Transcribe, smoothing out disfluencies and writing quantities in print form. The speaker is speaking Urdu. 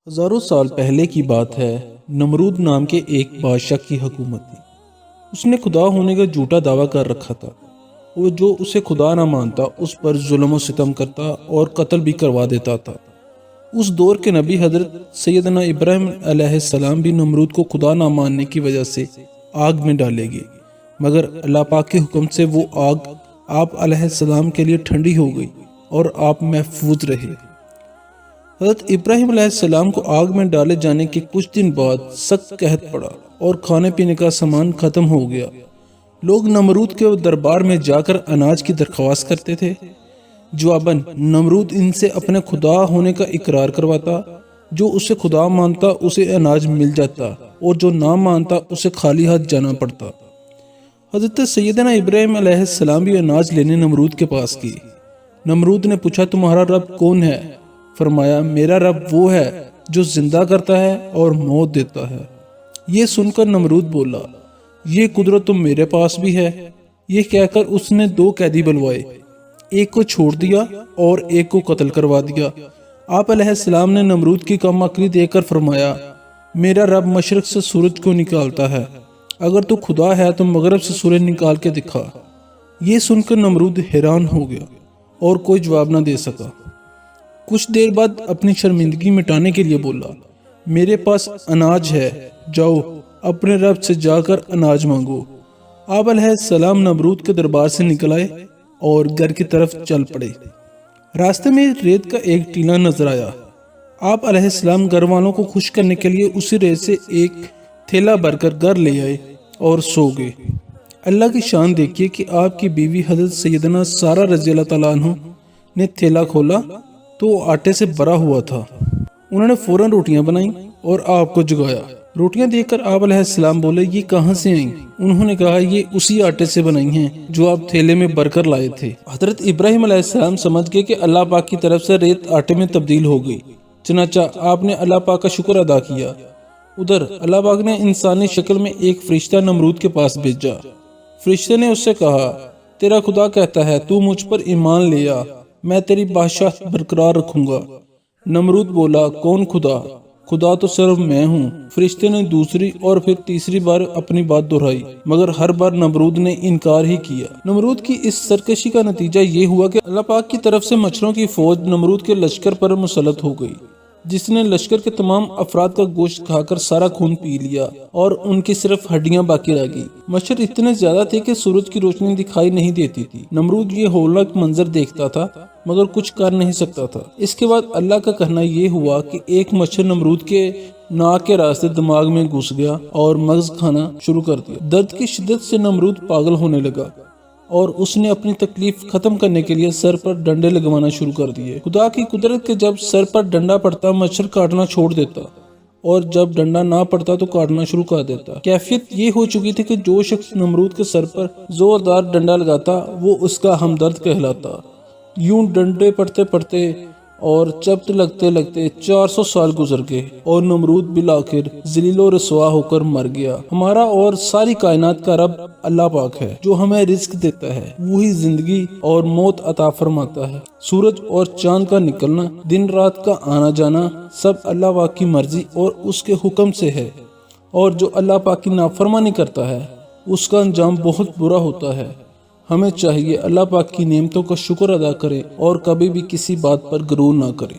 ہزاروں سال پہلے کی بات ہے۔ نمرود نام کے ایک بادشاہ کی حکومت تھی۔ اس نے خدا ہونے کا جھوٹا دعویٰ کر رکھا تھا۔ وہ جو اسے خدا نہ مانتا اس پر ظلم و ستم کرتا اور قتل بھی کروا دیتا تھا۔ اس دور کے نبی حضرت سیدنا ابراہیم علیہ السلام بھی نمرود کو خدا نہ ماننے کی وجہ سے آگ میں ڈالے گئے، مگر اللہ پاک کے حکم سے وہ آگ آپ علیہ السلام کے لیے ٹھنڈی ہو گئی اور آپ محفوظ رہے۔ حضرت ابراہیم علیہ السلام کو آگ میں ڈالے جانے کے کچھ دن بعد سخت قحط پڑا اور کھانے پینے کا سامان ختم ہو گیا۔ لوگ نمرود کے دربار میں جا کر اناج کی درخواست کرتے تھے۔ جواباً نمرود ان سے اپنے خدا ہونے کا اقرار کرواتا۔ جو اسے خدا مانتا اسے اناج مل جاتا اور جو نہ مانتا اسے خالی ہاتھ جانا پڑتا۔ حضرت سیدنا ابراہیم علیہ السلام بھی اناج لینے نمرود کے پاس گئے۔ نمرود نے پوچھا، تمہارا رب کون ہے؟ فرمایا، میرا رب وہ ہے جو زندہ کرتا ہے اور موت دیتا ہے۔ یہ سن کر نمرود بولا، یہ قدرت تو میرے پاس بھی ہے۔ یہ کہہ کر اس نے 2 قیدی بلوائے، ایک کو چھوڑ دیا اور ایک کو قتل کروا دیا۔ آپ علیہ السلام نے نمرود کی کم عقلی دیکھ کر فرمایا، میرا رب مشرق سے سورج کو نکالتا ہے، اگر تو خدا ہے تو مغرب سے سورج نکال کے دکھا۔ یہ سن کر نمرود حیران ہو گیا اور کوئی جواب نہ دے سکا۔ کچھ دیر بعد اپنی شرمندگی مٹانے کے لیے بولا، میرے پاس اناج ہے، جاؤ اپنے رب سے جا کر اناج مانگو۔ آپ علیہ السلام نمرود کے دربار سے نکل آئے اور گھر کی طرف چل پڑے۔ راستے میں ریت کا ایک ٹیلا نظر آیا۔ آپ علیہ السلام گھر والوں کو خوش کرنے کے لیے اسی ریت سے ایک تھیلا بھر کر گھر لے آئے اور سو گئے۔ اللہ کی شان دیکھیے کہ آپ کی بیوی حضرت سیدنا سارہ رضی اللہ تعالیٰ عنہ نے تھیلا کھولا تو وہ آٹے سے بھرا ہوا تھا۔ انہوں نے فوراً روٹیاں بنائیں اور آپ کو جگایا۔ روٹیاں دیکھ کر آپ علیہ السلام بولے، یہ کہاں سے آئیں؟ انہوں نے کہا، یہ اسی آٹے سے بنائی ہیں جو آپ تھیلے میں بھر کر لائے تھے۔ حضرت ابراہیم علیہ السلام سمجھ گئے کہ اللہ پاک کی طرف سے ریت آٹے میں تبدیل ہو گئی، چنانچہ آپ نے اللہ پاک کا شکر ادا کیا۔ ادھر اللہ پاک نے انسانی شکل میں ایک فرشتہ نمرود کے پاس بھیجا۔ فرشتے نے اس سے کہا، تیرا خدا کہتا ہے تو مجھ پر ایمان لے آ، میں تیری بادشاہت برقرار رکھوں گا۔ نمرود بولا، کون خدا؟ خدا تو صرف میں ہوں۔ فرشتے نے دوسری اور پھر تیسری بار اپنی بات دہرائی، مگر ہر بار نمرود نے انکار ہی کیا۔ نمرود کی اس سرکشی کا نتیجہ یہ ہوا کہ اللہ پاک کی طرف سے مچھروں کی فوج نمرود کے لشکر پر مسلط ہو گئی، جس نے لشکر کے تمام افراد کا گوشت کھا کر سارا خون پی لیا اور ان کی صرف ہڈیاں باقی رہ گئی۔ مچھر اتنے زیادہ تھے کہ سورج کی روشنی دکھائی نہیں دیتی تھی۔ نمرود یہ ہولناک منظر دیکھتا تھا مگر کچھ کر نہیں سکتا تھا۔ اس کے بعد اللہ کا کہنا یہ ہوا کہ ایک مچھر نمرود کے ناک کے راستے دماغ میں گھس گیا اور مغز کھانا شروع کر دیا۔ درد کی شدت سے نمرود پاگل ہونے لگا اور اس نے اپنی تکلیف ختم کرنے کے لیے سر پر ڈنڈے لگوانا شروع کر دیے۔ خدا کی قدرت کہ جب سر پر ڈنڈا پڑتا مچھر کاٹنا چھوڑ دیتا اور جب ڈنڈا نہ پڑتا تو کاٹنا شروع کر دیتا۔ کیفیت یہ ہو چکی تھی کہ جو شخص نمرود کے سر پر زوردار ڈنڈا لگاتا وہ اس کا ہمدرد کہلاتا۔ یوں ڈنڈے پڑتے پڑتے اور چبٹ لگتے لگتے 400 سال گزر گئے اور نمرود بالآخر ذلیل و رسوا ہو کر مر گیا۔ ہمارا اور ساری کائنات کا رب اللہ پاک ہے جو ہمیں رزق دیتا ہے، وہی زندگی اور موت عطا فرماتا ہے۔ سورج اور چاند کا نکلنا، دن رات کا آنا جانا سب اللہ پاک کی مرضی اور اس کے حکم سے ہے، اور جو اللہ پاک کی نافرمانی کرتا ہے اس کا انجام بہت برا ہوتا ہے۔ ہمیں چاہیے اللہ پاک کی نعمتوں کا شکر ادا کریں اور کبھی بھی کسی بات پر غرور نہ کریں۔